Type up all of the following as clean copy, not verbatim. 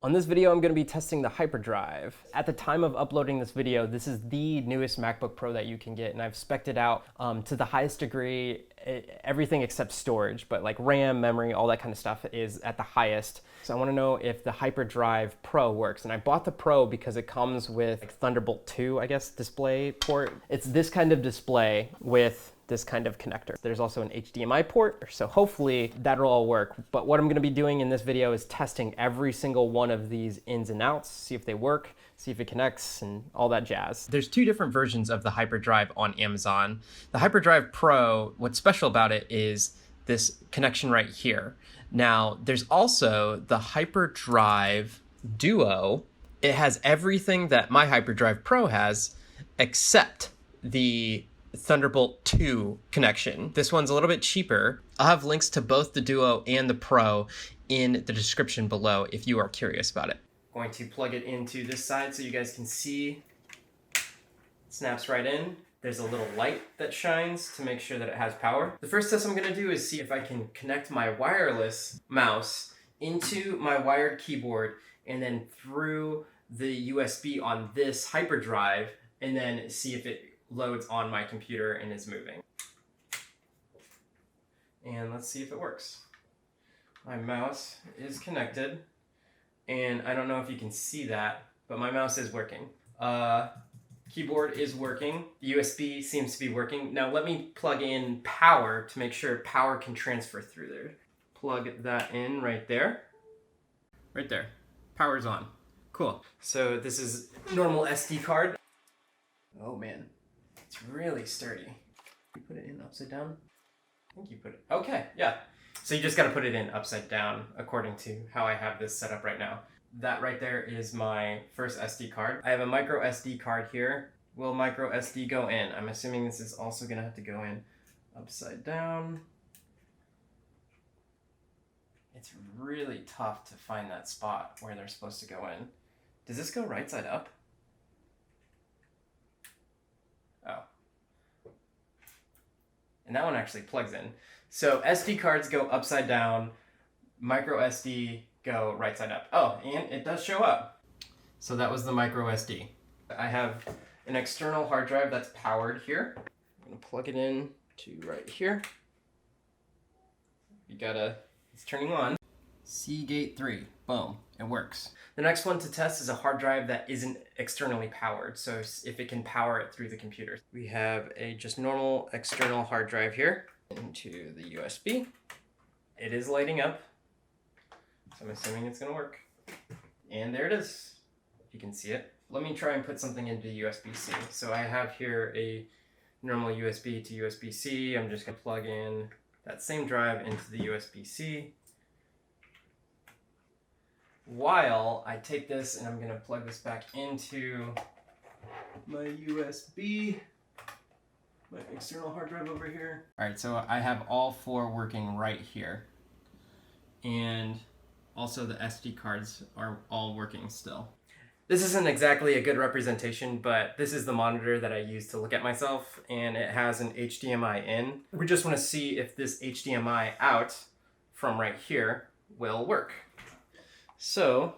On this video, I'm going to be testing the HyperDrive. At the time of uploading this video, this is the newest MacBook Pro that you can get, and I've spec'd it out to the highest degree, everything except storage, but like RAM, memory, all that kind of stuff is at the highest. So I want to know if the HyperDrive Pro works, and I bought the Pro because it comes with like Thunderbolt 2, I guess, display port. It's this kind of display with this kind of connector. There's also an HDMI port, so hopefully that'll all work. But what I'm gonna be doing in this video is testing every single one of these ins and outs, see if they work, see if it connects, and all that jazz. There's two different versions of the HyperDrive on Amazon. The HyperDrive Pro, what's special about it is this connection right here. Now, there's also the HyperDrive Duo. It has everything that my HyperDrive Pro has, except the Thunderbolt 2 connection. This one's a little bit cheaper. I'll have links to both the Duo and the Pro in the description below if you are curious about it. Going to plug it into this side so you guys can see. It snaps right in. There's a little light that shines to make sure that it has power. The first test I'm gonna do is see if I can connect my wireless mouse into my wired keyboard and then through the USB on this HyperDrive, and then see if it loads on my computer and is moving. And let's see if it works. My mouse is connected, and I don't know if you can see that, but my mouse is working. Keyboard is working. The USB seems to be working. Now let me plug in power to make sure power can transfer through there. Plug that in right there. Right there. Power's on. Cool. So this is normal SD card. Oh man. It's really sturdy. You put it in upside down? I think you put it, okay, yeah. So you just gotta put it in upside down according to how I have this set up right now. That right there is my first SD card. I have a micro SD card here. Will micro SD go in? I'm assuming this is also gonna have to go in upside down. It's really tough to find that spot where they're supposed to go in. Does this go right side up? Oh. And that one actually plugs in. So SD cards go upside down, micro SD go right side up. Oh, and it does show up. So that was the micro SD. I have an external hard drive that's powered here. I'm gonna plug it in to right here. It's turning on. Seagate 3, boom, it works. The next one to test is a hard drive that isn't externally powered, so if it can power it through the computer. We have a just normal external hard drive here into the USB. It is lighting up, so I'm assuming it's gonna work. And there it is, if you can see it. Let me try and put something into USB-C. So I have here a normal USB to USB-C. I'm just gonna plug in that same drive into the USB-C. While I take this and I'm gonna plug this back into my USB, my external hard drive over here. All right, so I have all four working right here. And also the SD cards are all working still. This isn't exactly a good representation, but this is the monitor that I use to look at myself, and it has an HDMI in. We just wanna see if this HDMI out from right here will work. So,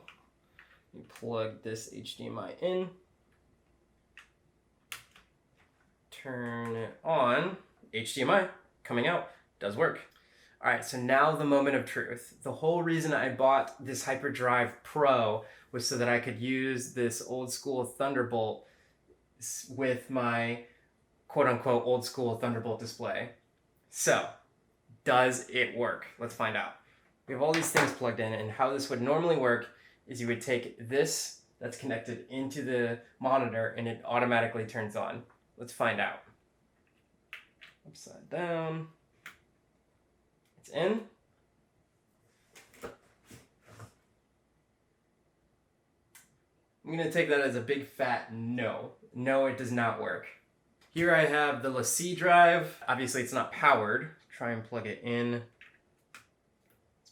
you plug this HDMI in, turn it on, HDMI coming out, does work. All right, so now the moment of truth. The whole reason I bought this HyperDrive Pro was so that I could use this old school Thunderbolt with my quote unquote old school Thunderbolt display. So, does it work? Let's find out. We have all these things plugged in, and how this would normally work is you would take this that's connected into the monitor and it automatically turns on. Let's find out. Upside down. It's in. I'm gonna take that as a big fat no. No, it does not work. Here I have the LaCie drive. Obviously it's not powered. Try and plug it in.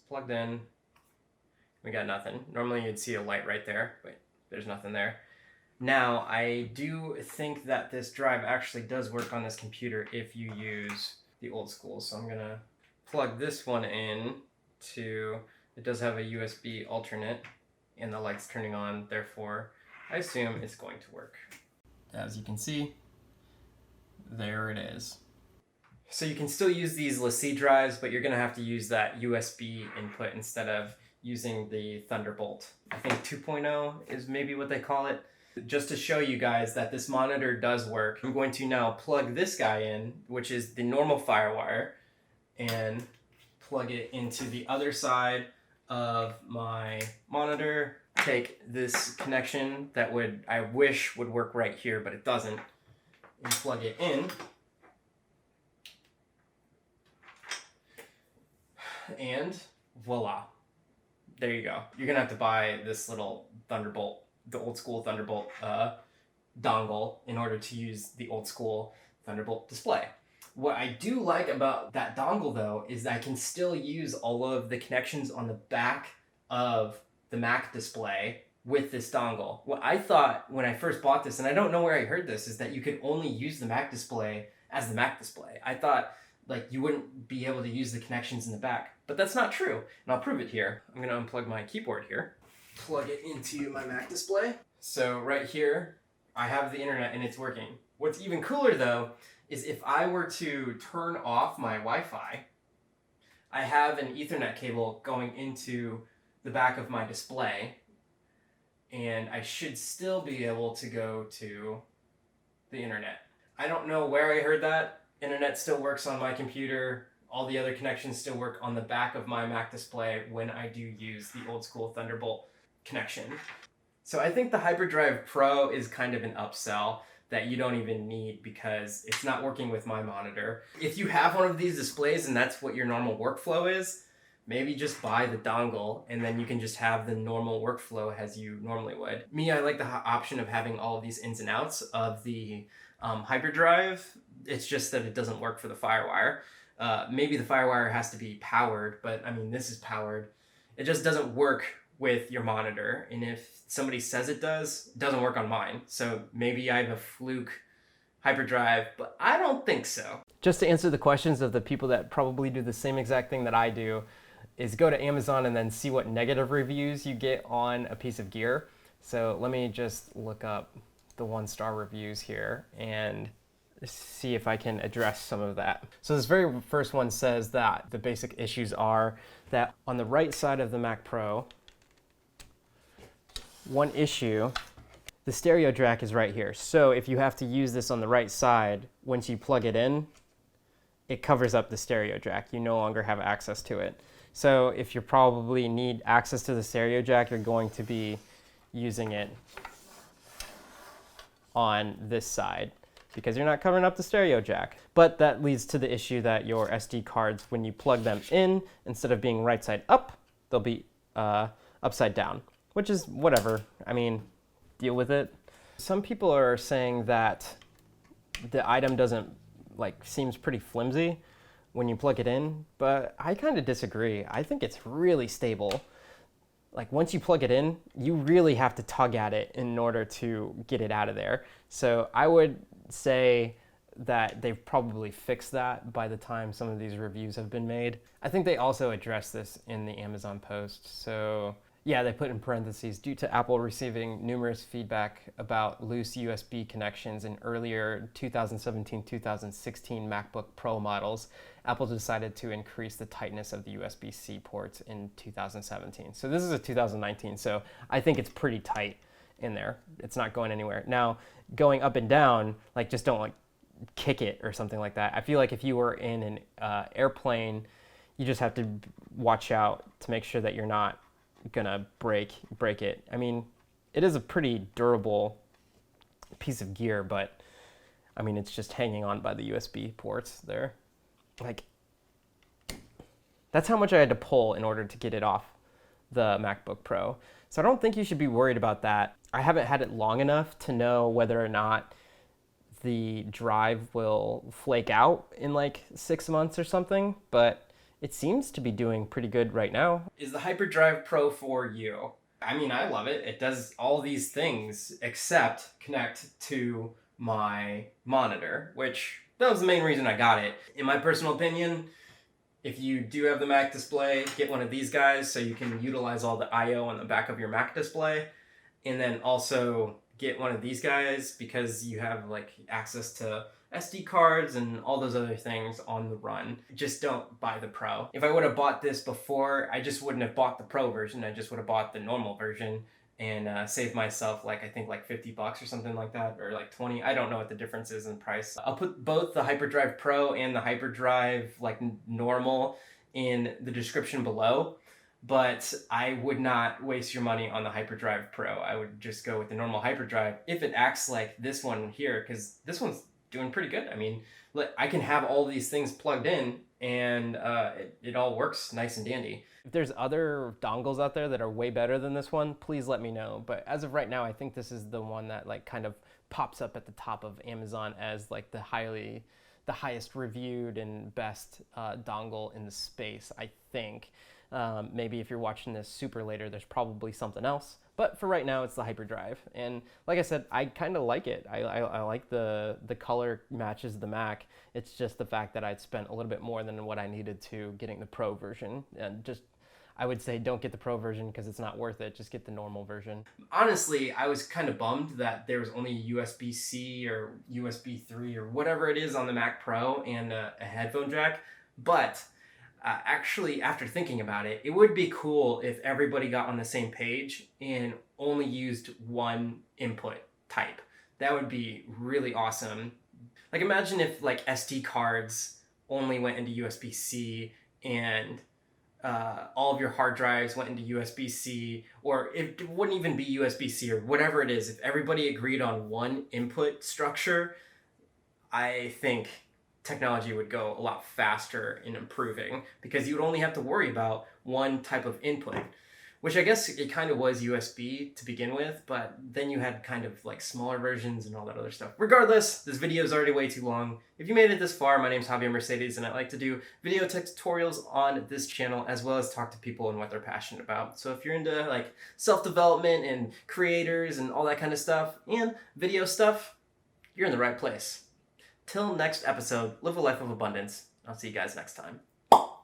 Plugged in, we got nothing. Normally you'd see a light right there, but there's nothing there. Now, I do think that this drive actually does work on this computer if you use the old school. So I'm gonna plug this one in to, it does have a USB alternate. and the light's turning on, therefore I assume it's going to work. As you can see, there it is. So you can still use these LaCie drives, but you're going to have to use that USB input instead of using the Thunderbolt. I think 2.0 is maybe what they call it. Just to show you guys that this monitor does work, I'm going to now plug this guy in, which is the normal FireWire, and plug it into the other side of my monitor. Take this connection that I wish would work right here, but it doesn't, and plug it in. And voila, there you go. You're gonna have to buy this little Thunderbolt, the old school Thunderbolt dongle in order to use the old school Thunderbolt display. What I do like about that dongle though is I can still use all of the connections on the back of the Mac display with this dongle. What I thought when I first bought this, and I don't know where I heard this, is that you could only use the Mac display as the Mac display. I thought like you wouldn't be able to use the connections in the back, but that's not true. And I'll prove it here. I'm gonna unplug my keyboard here, plug it into my Mac display. So right here, I have the internet and it's working. What's even cooler though, is if I were to turn off my Wi-Fi, I have an Ethernet cable going into the back of my display, and I should still be able to go to the internet. I don't know where I heard that. Internet still works on my computer. All the other connections still work on the back of my Mac display when I do use the old school Thunderbolt connection. So I think the HyperDrive Pro is kind of an upsell that you don't even need because it's not working with my monitor. If you have one of these displays and that's what your normal workflow is, maybe just buy the dongle and then you can just have the normal workflow as you normally would. Me, I like the option of having all of these ins and outs of the HyperDrive. It's just that it doesn't work for the FireWire. Maybe the FireWire has to be powered, but I mean, this is powered. It just doesn't work with your monitor. And if somebody says it does, it doesn't work on mine. So maybe I have a fluke HyperDrive, but I don't think so. Just to answer the questions of the people that probably do the same exact thing that I do, is go to Amazon and then see what negative reviews you get on a piece of gear. So let me just look up the 1-star reviews here and see if I can address some of that. So this very first one says that the basic issues are that on the right side of the Mac Pro, one issue, the stereo jack is right here. So if you have to use this on the right side, once you plug it in, it covers up the stereo jack. You no longer have access to it. So if you probably need access to the stereo jack, you're going to be using it on this side because you're not covering up the stereo jack. But that leads to the issue that your SD cards, when you plug them in, instead of being right side up, they'll be upside down, which is whatever. I mean, deal with it. Some people are saying that the item doesn't, seems pretty flimsy when you plug it in, but I kind of disagree. I think it's really stable. Like once you plug it in, you really have to tug at it in order to get it out of there. So I would say that they've probably fixed that by the time some of these reviews have been made. I think they also addressed this in the Amazon post. So yeah, they put in parentheses, due to Apple receiving numerous feedback about loose USB connections in earlier 2017-2016 MacBook Pro models, Apple decided to increase the tightness of the USB-C ports in 2017. So this is a 2019, so I think it's pretty tight in there. It's not going anywhere. Now, going up and down, just don't kick it or something like that. I feel like if you were in an airplane, you just have to watch out to make sure that you're not gonna break it. I mean, it is a pretty durable piece of gear, but I mean, it's just hanging on by the USB ports there. That's how much I had to pull in order to get it off the MacBook Pro. So I don't think you should be worried about that. I haven't had it long enough to know whether or not the drive will flake out in 6 months or something, but it seems to be doing pretty good right now. Is the HyperDrive Pro for you? I mean, I love it. It does all these things except connect to my monitor, which that was the main reason I got it. In my personal opinion, If you do have the Mac display, get one of these guys so you can utilize all the I/O on the back of your Mac display. And then also get one of these guys because you have like access to SD cards and all those other things on the run. Just don't buy the Pro. If I would have bought this before, I just wouldn't have bought the Pro version. I just would have bought the normal version and saved myself like I think like $50 or something like that, or like 20. I don't know what the difference is in price. I'll put both the HyperDrive Pro and the HyperDrive like normal in the description below. But I would not waste your money on the HyperDrive Pro. I would just go with the normal HyperDrive if it acts like this one here, because this one's doing pretty good. I mean, I can have all these things plugged in and it all works nice and dandy. If there's other dongles out there that are way better than this one, please let me know. But as of right now, I think this is the one that like kind of pops up at the top of Amazon as like the highest reviewed and best dongle in the space, I think. Maybe if you're watching this super later, there's probably something else. But for right now, it's the HyperDrive. And like I said, I kind of like it. I like the color matches the Mac. It's just the fact that I'd spent a little bit more than what I needed to getting the Pro version. And just, I would say don't get the Pro version because it's not worth it. Just get the normal version. Honestly, I was kind of bummed that there was only USB-C or USB 3 or whatever it is on the Mac Pro and a headphone jack. But actually, after thinking about it, it would be cool if everybody got on the same page and only used one input type. That would be really awesome. Like imagine if like SD cards only went into USB-C and all of your hard drives went into USB-C, or it wouldn't even be USB-C or whatever it is. If everybody agreed on one input structure, I think technology would go a lot faster in improving because you would only have to worry about one type of input, which I guess it kind of was USB to begin with, but then you had kind of like smaller versions and all that other stuff. Regardless, this video is already way too long. If you made it this far, my name's Javier Mercedes and I like to do video tutorials on this channel as well as talk to people and what they're passionate about. So if you're into like self-development and creators and all that kind of stuff and video stuff, you're in the right place. Till next episode, live a life of abundance. I'll see you guys next time.